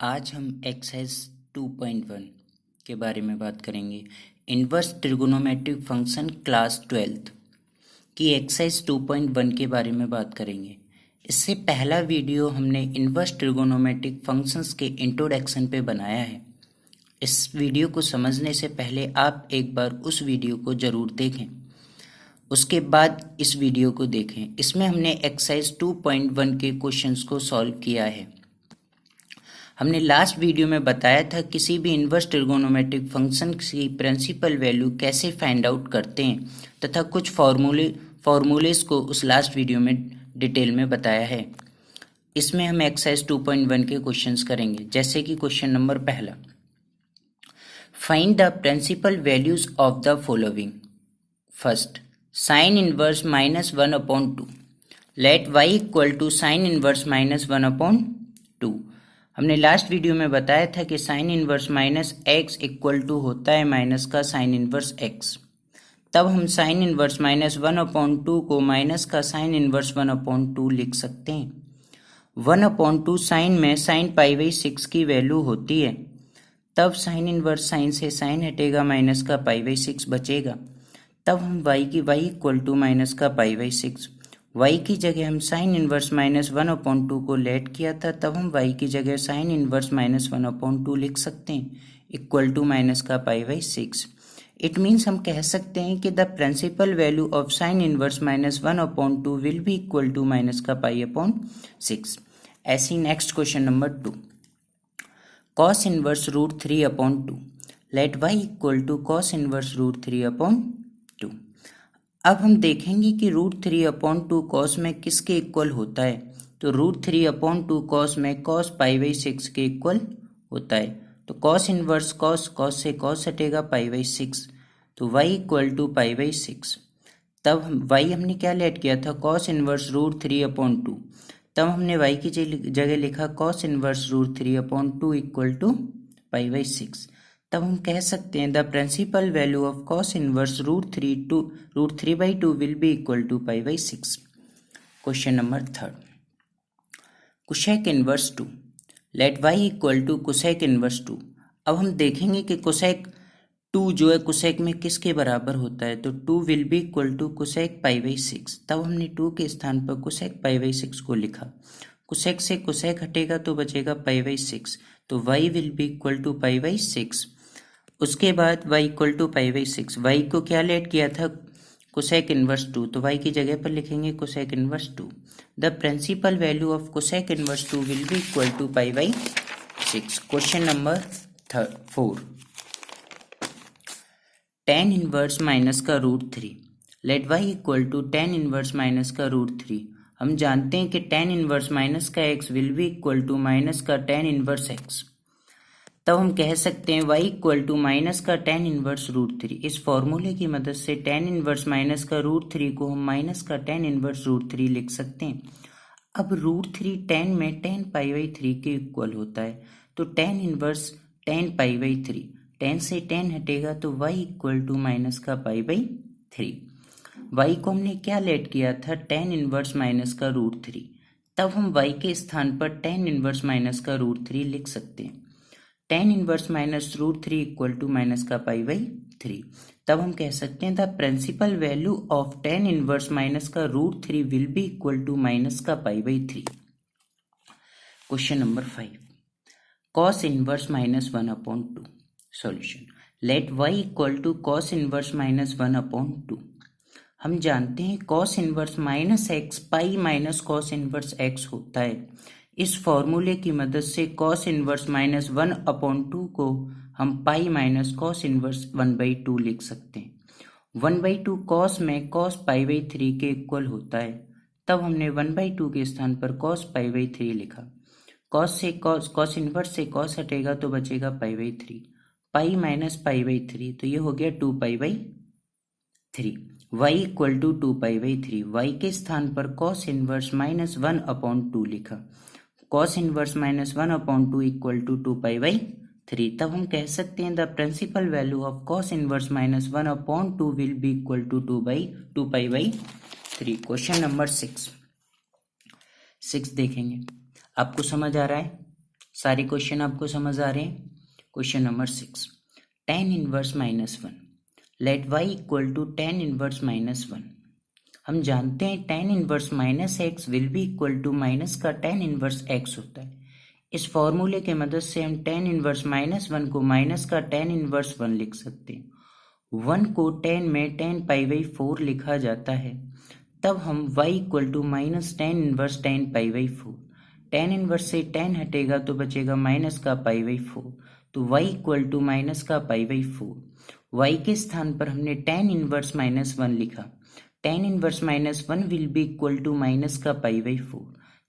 आज हम एक्सरसाइज 2.1 के बारे में बात करेंगे। Inverse trigonometric function class 12th की एक्सरसाइज 2.1 के बारे में बात करेंगे। इससे पहला वीडियो हमने इनवर्स ट्रिगोनोमेट्रिक फंक्शंस के इंट्रोडक्शन पे बनाया है। इस वीडियो को समझने से पहले आप एक बार उस वीडियो को ज़रूर देखें, उसके बाद इस वीडियो को देखें। इसमें हमने एक्सरसाइज 2.1 के क्वेश्चंस को सॉल्व किया है। हमने लास्ट वीडियो में बताया था किसी भी इनवर्स ट्रिगोनोमेट्रिक फंक्शन की प्रिंसिपल वैल्यू कैसे फाइंड आउट करते हैं तथा कुछ फॉर्मूलेस को उस लास्ट वीडियो में डिटेल में बताया है। इसमें हम एक्सरसाइज 2.1 के क्वेश्चंस करेंगे, जैसे कि क्वेश्चन नंबर पहला, find the principal values of the following. First, sine inverse -1/2, let y equal to sine inverse -1/2। हमने लास्ट वीडियो में बताया था कि sine inverse -x equal to होता है माइनस का साइन इनवर्स x। तब हम साइन इनवर्स -1/2 को माइनस का साइन इनवर्स 1/2 लिख सकते हैं। 1/2 साइन में साइन π/6 की वैल्यू होती है। तब साइन इनवर्स साइन से साइन हटेगा, माइनस का π/6 बचेगा। तब हम y इक्वल टू माइनस का π/6, y की जगह हम साइन इनवर्स -1/2 को लेट किया था, तब हम y की जगह साइन इनवर्स -1/2 लिख सकते हैं, इक्वल टू माइनस का π/6। इट मीन्स हम कह सकते हैं कि the principal value of sine inverse -1/2 will be equal to minus का π/6। ऐसी next question number 2, cos inverse √3/2, let y equal to cos inverse √3/2। अब हम देखेंगे कि √3/2 cos में किसके इक्वल होता है, तो √3/2 cos में cos π/6 के इक्वल होता है। तो cos इनवर्स cos से cos हटेगा, π/6, तो y इक्वल टू π/6। तब y हमने क्या लेट किया था, cos इनवर्स √3/2। तब हमने y की जगह लिखा cos इनवर्स √3/2 इक्वल टू π/6। तब हम कह सकते हैं the principal value of cos inverse √3/2 will be equal to π/6। Question number 3, cosec inverse 2, let y equal to cosec inverse 2। अब हम देखेंगे कि कोसेक 2 जो है कोसेक में किसके बराबर होता है, तो 2 will be equal to cosec π/6। तब हमने 2 के स्थान पर कोसेक π/6 को लिखा। कोसेक से कोसेक हटेगा तो बचेगा π/6, तो y will be equal to π/6। उसके बाद y इक्वल टू π/6, y को क्या लेट किया था, कोसेक इनवर्स 2, तो y की जगह पर लिखेंगे cosec inverse 2। The principal value of cosec inverse 2 will be equal to π/6। Question number 4, tan inverse minus का √3, let y equal to tan inverse minus का √3। हम जानते हैं कि tan इनवर्स माइनस का x will be equal to minus का tan inverse x। तब हम कह सकते हैं y इक्वल टू माइनस का tan इनवर्स √3। इस फॉर्मूले की मदद से tan इनवर्स माइनस का √3 को हम माइनस का tan इनवर्स √3 लिख सकते हैं। अब √3 tan में tan π/3 के इक्वल होता है, तो tan इनवर्स tan π/3, tan से tan हटेगा तो y इक्वल टू माइनस का π/3। y को हमने क्या लेट किया था, tan इनवर्स माइनस का √3। तब हम y के स्थान पर tan इनवर्स माइनस का √3 लिख सकते हैं। tan inverse minus √3 equal to minus का π/3। तब हम कह सकते हैं the principal value of tan inverse minus का √3 will be equal to minus का π/3। Question number 5, cos inverse -1/2। Solution, let y equal to cos inverse -1/2। हम जानते हैं cos inverse -x pi minus cos inverse x होता है। इस फॉर्मूले की मदद से cos इनवर्स -1/2 को हम पाई माइनस cos इनवर्स 1/2 लिख सकते हैं। 1/2 cos में cos π/3 के इक्वल होता है। तब हमने 1/2 के स्थान पर cos π/3 लिखा। cos इनवर्स से cos हटेगा तो बचेगा π/3, पाई माइनस π/3, तो ये हो गया 2π/3। y इक्वल टू 2π/3, y के स्थान पर cos इनवर्स -1/2 लिखा। cos inverse -1/2 equal to 2π/3। तब हम कह सकते हैं the principal value of cos inverse -1/2 will be equal to 2π/3। Question number 6 देखेंगे, आपको समझ आ रहा है? सारे क्वेश्चन आपको समझ आ रहे हैं। Question number 6, tan inverse -1 let y equal to tan inverse -1। हम जानते हैं tan inverse -x will be equal to minus का tan इनवर्स x होता है। इस फॉर्मूले के मदद से हम tan इनवर्स -1 को माइनस का tan इनवर्स 1 लिख सकते हैं। 1 को tan में tan π/4 लिखा जाता है। तब हम y equal to minus tan inverse tan π/4, tan inverse से tan हटेगा तो बचेगा माइनस का π/4, तो y इक्वल टू माइनस का π/4। y के स्थान पर हमने tan इनवर्स -1 लिखा। tan inverse -1 will be equal to minus का π/4।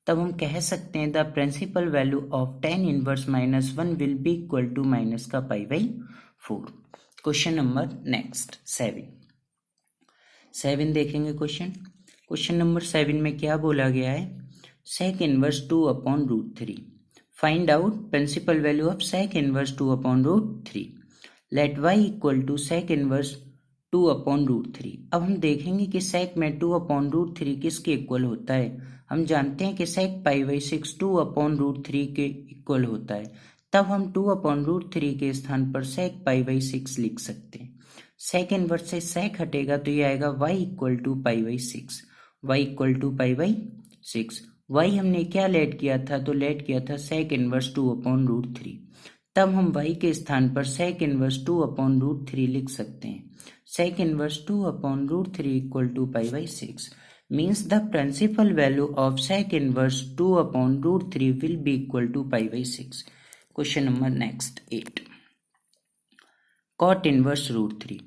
तब हम कह सकते हैं the principal value of tan inverse -1 will be equal to minus का π/4। क्वेश्चन नंबर नेक्स्ट 7 देखेंगे। क्वेश्चन नंबर 7 में क्या बोला गया है, sec inverse 2/√3 find out principal value of sec inverse 2/√3 let y equal to sec inverse 2/√3। अब हम देखेंगे कि sec में 2/√3 किसके इक्वल होता है। हम जानते हैं कि sec π/6 2/√3 के इक्वल होता है। तब हम 2/√3 के स्थान पर sec π/6 लिख सकते हैं। sec इनवर्स से sec हटेगा तो ये आएगा y equal to π/6, y equal to π/6। y हमने क्या लेट किया था, तो लेट किया था sec इनवर्स 2/√3। तब हम y के स्थान पर sec इनवर्स 2/√3 लिख सकते हैं। sec inverse 2/√3 equal to π/6 means the principal value of sec inverse 2/√3 will be equal to π/6। Question number next 8, cot inverse √3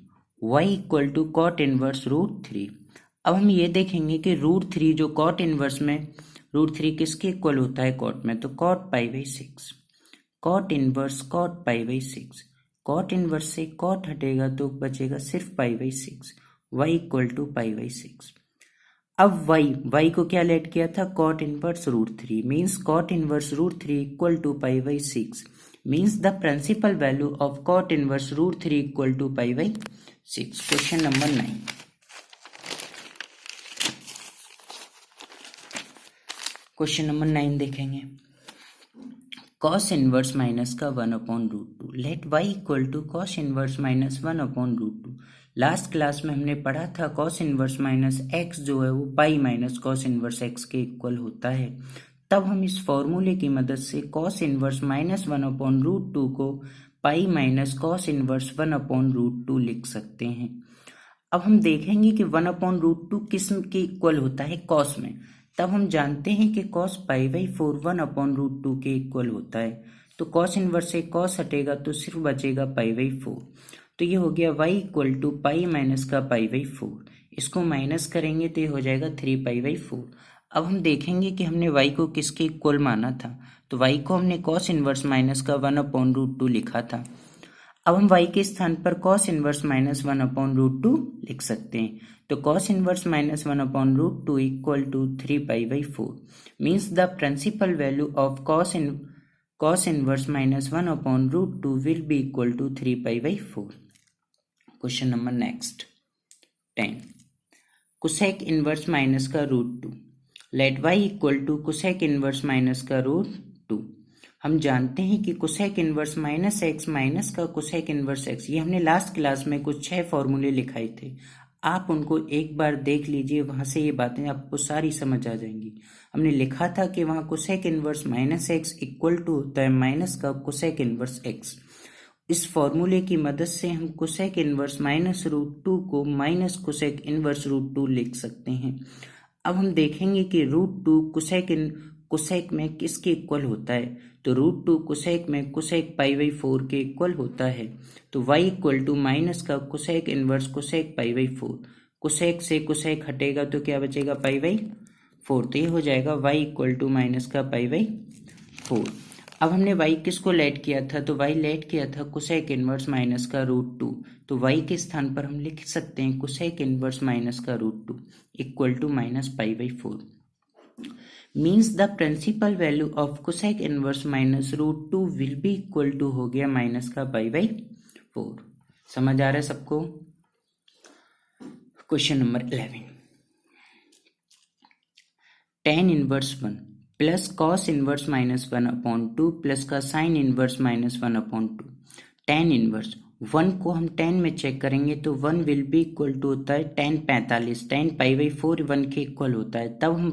y equal to cot inverse √3। अब हम ये देखेंगे कि √3 जो cot इनवर्स में √3 किसके इक्वल होता है cot में, तो cot π/6, cot inverse cot π/6। cot inverse से cot हटेगा तो बचेगा सिर्फ π/6, y इक्वल टू π/6। अब y को क्या लेट किया था, cot inverse √3 means cot inverse √3 equal to π/6 means the principal value of cot inverse √3 equal to π/6। Question number 9, question number 9 देखेंगे, cos इनवर्स माइनस का 1/√2 let y equal to cos inverse minus 1/√2। Last class में हमने पढ़ा था cos inverse minus x जो है वो पाई minus cos inverse x के इक्वल होता है। तब हम इस फॉर्मूले की मदद से cos इनवर्स माइनस 1/√2 को पाई माइनस cos इनवर्स 1/√2 लिख सकते हैं। अब हम देखेंगे कि 1/√2 किस के इक्वल होता है, cos में। तब हम जानते हैं कि cos π/4 1/√2 के इक्वल होता है। तो cos इनवर्स से cos हटेगा तो सिर्फ बचेगा π/4, तो ये हो गया y equal to pi minus का π/4। इसको माइनस करेंगे तो ये हो जाएगा 3π/4। अब हम देखेंगे कि हमने y को किसके इक्वल माना था, तो y को हमने cos इनवर्स माइनस का 1/√2 लिखा था। अब हम y के स्थान पर cos इनवर्स माइनस 1/√2 लिख सकते हैं। तो cos inverse minus 1/√2 equal to 3π/4 means the principal value of cos inverse minus 1/√2 will be equal to 3π/4। Question number next 10, cosec inverse minus का √2 let y equal to cosec inverse minus का √2। हम जानते हैं कि cosec inverse minus x minus का cosec inverse x, ये हमने last class में कुछ 6 फॉर्मूले लिखाए थे। आप उनको एक बार देख लीजिए, वहां से ये बातें आपको सारी समझ आ जाएंगी। हमने लिखा था कि वहां cosec inverse minus x equal to होता है माइनस का cosec इनवर्स x। इस फॉर्मूले की मदद से हम cosec इनवर्स माइनस √2 को माइनस cosec इनवर्स √2 लिख सकते हैं। अब हम देखेंगे कि √2 cosec में किसके इक्वल होता है, तो √2 cosec में cosec π/4 के इक्वल होता है। तो y इक्वल टू माइनस का cosec इनवर्स cosec π/4, cosec से cosec हटेगा तो क्या बचेगा π/4, तो ये हो जाएगा y इक्वल टू माइनस का π/4। अब हमने y किसको लेट किया था, तो y लेट किया था cosec इनवर्स माइनस का √2, तो y के स्थान पर हम लिख सकते हैं cosec इनवर्स माइनस का √2 equal to minus π/4 means the principal value of cosec inverse minus √2 will be equal to हो गया माइनस का π/4। समझ आ रहा है सबको। Question number 11, tan inverse 1 plus cos inverse -1/2 plus का साइन इनवर्स -1/2। टेन इनवर्स 1 को हम 10 में चेक करेंगे तो 1 विल बी इक्वल टू होता है 10 45, 10 π/4 1 के इक्वल होता है, तब हम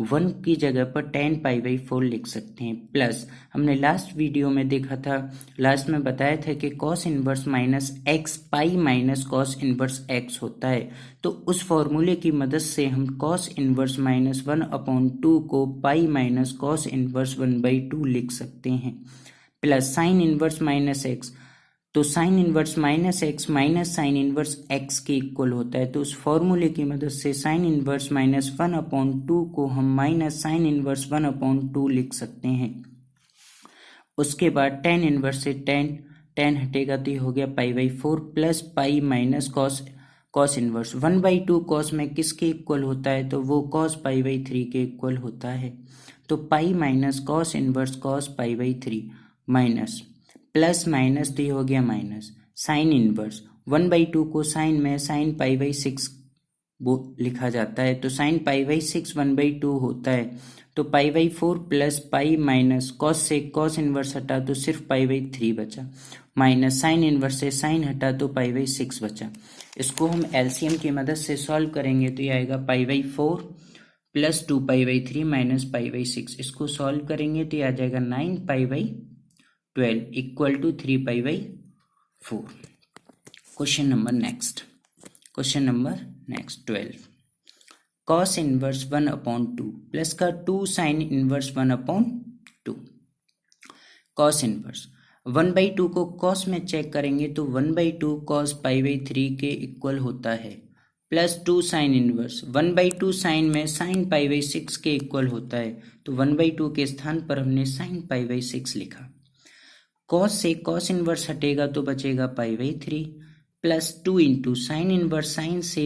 1 की जगह पर 10 π/4 लिख सकते हैं। प्लस हमने लास्ट वीडियो में देखा था, लास्ट में बताया था कि cos inverse -x pi minus cos inverse x होता है, तो उस फॉर्मूले की मदद से हम कॉस इनवर्स -1/2 को पाई माइनस कॉस इनवर्स 1/2 लिख सकते हैं। प्लस साइन इनवर्स -x, तो sign inverse -x minus sign inverse x के इक्वल होता है, तो उस फॉर्मूले की मदद से साइन इनवर्स -1/2 को हम माइनस साइन इनवर्स 1/2 लिख सकते हैं। उसके बाद टेन इनवर्स से टेन हटेगा तो ये हो गया π/4 plus pi minus cos inverse 1/2 cos में किसके इक्वल होता है, तो वो कॉस π/3 के इक्वल होता है। तो pi minus cos inverse cos π/3 minus plus minus तो ये हो गया माइनस साइन इनवर्स 1/2 को साइन में साइन π/6 लिखा जाता है, तो साइन π/6 1/2 होता है, तो π/4 प्लस पाई माइनस कॉस से कॉस इनवर्स हटा तो सिर्फ π/3 बचा, माइनस साइन इनवर्स से साइन हटा तो π/6 बचा। इसको हम एलसीएम की मदद से सॉल्व करेंगे तो ये आएगा π/4 प्लस 2π/3 माइनस π/6। इसको सॉल्व करेंगे तो ये आ जाएगा 9π/12 equal to 3π/4। Question number next 12 cos inverse 1/2 plus का 2 साइन इनवर्स 1/2। कॉस इनवर्स 1/2 को कॉस में चेक करेंगे तो 1/2 कॉस π/3 के इक्वल होता है, प्लस 2 साइन इनवर्स 1/2 साइन में साइन π/6 के इक्वल होता है, तो 1/2 के स्थान पर हमने साइन π/6 लिखा। कॉस से कॉस इनवर्स हटेगा तो बचेगा π/3 plus 2 into sine inverse sine से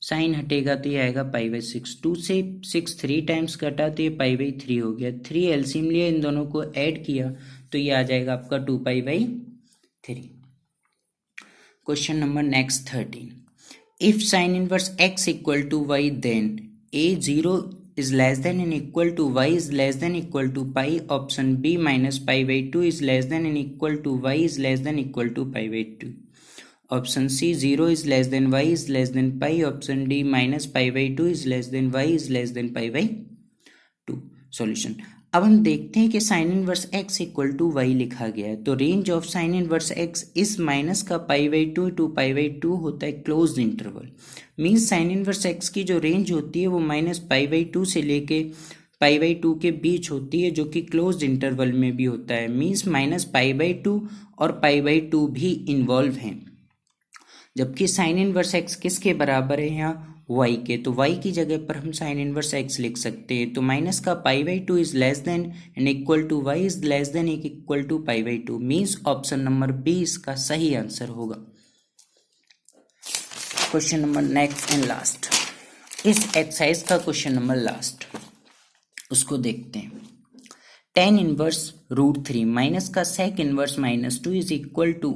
साइन हटेगा तो ये आएगा π/6। 2 से 6 3 टाइम्स कटा तो ये π/3 हो गया। 3 एलसीएम लिया, इन दोनों को ऐड किया तो ये आ जाएगा आपका 2π/3। Question number next 13 if sine inverse x equal to y then a0 is less than and equal to y is less than equal to pi, option B minus π/2 is less than and equal to y is less than equal to π/2, option C 0 is less than y is less than pi, option D minus π/2 is less than y is less than π/2। Solution. अब हम देखते हैं कि sine inverse x equal to y लिखा गया है, तो range of sine inverse x इस माइनस का π/2 टू π/2 होता है closed interval. Means sine inverse x की जो रेंज होती है वो माइनस π/2 से लेके π/2 के बीच होती है, जो कि क्लोज्ड इंटरवल में भी होता है। मीन्स माइनस π/2 और π/2 भी इन्वॉल्व हैं, जबकि साइन इनवर्स x किसके बराबर है यहाँ y के, तो y की जगह पर हम साइन इनवर्स x लिख सकते हैं। तो माइनस का π/2 is less than and equal to y is less than equal to π/2, means option number B इसका सही आंसर होगा। Question number next and last, इस एक्सरसाइज का क्वेश्चन नंबर लास्ट, उसको देखते हैं। tan इनवर्स √3 माइनस का sec inverse -2 is equal to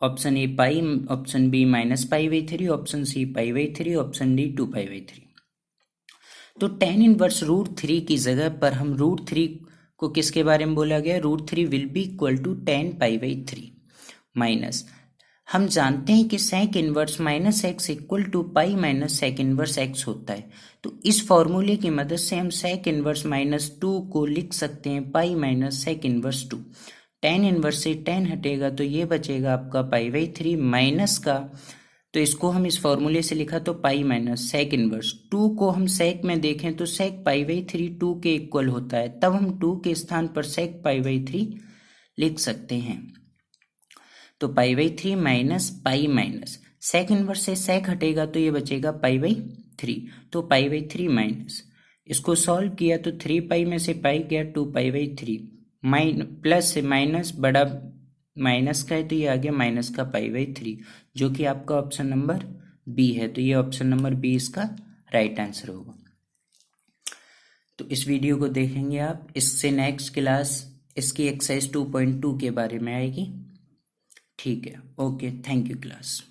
option A pi, option B minus π/3, option C π/3, option D 2π/3। तो tan इनवर्स √3 की जगह पर हम √3 को किसके बारे में बोला गया, √3 will be equal to tan π/3 minus, हम जानते हैं कि sec inverse -x equal to pi minus sec inverse x होता है, तो इस फॉर्मूले की मदद से हम sec इनवर्स -2 को लिख सकते हैं पाई minus sec inverse 2। tan inverse से tan हटेगा तो ये बचेगा आपका π/3 माइनस का, तो इसको हम इस फॉर्मूले से लिखा तो पाई माइनस sec इनवर्स 2 को हम sec में देखें तो sec π/3 2 के इक्वल होता है, तब हम 2 के स्थान पर sec π/3 लिख सकते हैं। तो π/3 minus pi minus sec inverse से sec हटेगा तो ये बचेगा π/3, तो π/3 माइनस, इसको सॉल्व किया तो 3π में से पाई गया 2π/3 प्लस से माइनस बड़ा माइनस का है तो ये आ गया माइनस का π/3, जो कि आपका ऑप्शन नंबर बी है, तो ये ऑप्शन नंबर बी इसका राइट आंसर होगा। तो इस वीडियो को देखेंगे आप, इससे नेक्स्ट क्लास इसकी एक्सरसाइज 2.2 के बारे में आएगी। ठीक है, ओके, थैंक यू क्लास।